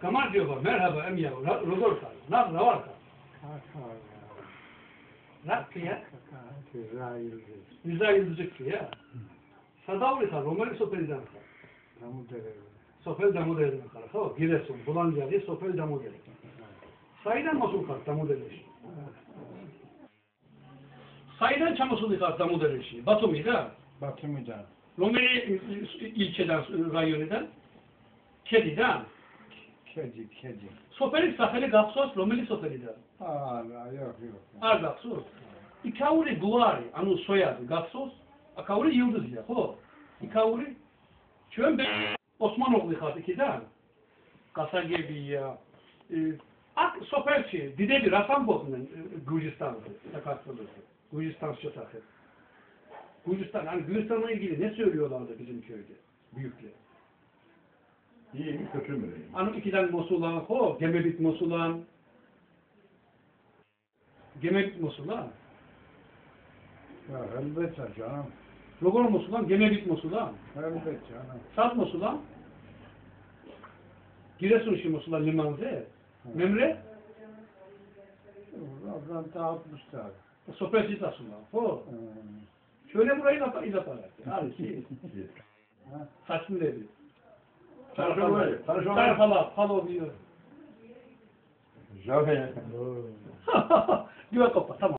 Kamar diyor bak, merhaba em ya, Rodolfo, Ravarka. Rak ya, Rıza Yıldızcık ya. Sadavri kar, Romani Sopel'den kar. Sopel Damuder'den kar. Ha, Giresun, Bulancalı, Sopel Damuder. Saydan masum kar, Damuder'leşi. Saydan çamasul kar, Damuder'leşi. Batum'da. Batımı'da. Romani ilçeden, rayonundan. Kedi'den. Kedi. Sopeli Safeli Gapsos, Romeli Sopeli'den. Yok. Gapsos. İkavuri Guvari, anu soyadı Gapsos. Akavuri Yıldız ya. Ho. İkavuri. Çön ben Osmanoğlu kar, ikiden. Kasa gibi ya. Ak Sopelçi, dide bir Hasan Bozun'un Gürcistan'da. Sakatlığı. Gürcistan şotakı. Gürcistan, hani Gürcistan'la ilgili ne söylüyorlardı bizim köyde? Büyükler. İyi mi kötü mü? Anı ikiden Mosulan, ho, Gemebit Mosulan. Gemebit Mosulan. Ya elbette canım. Rogor Mosulan, Gemebit Mosulan. Elbette canım. Saz Mosulan. Giresun işi Mosulan limanze. Memre, Oradan dağıtmışlar. Sopelci Tasulan. Ho. Şöyle burayı ilaparak. Hadi ki. Saçını dedi. Tarafala, palo diyor. Javé. Güve kopa, tamam.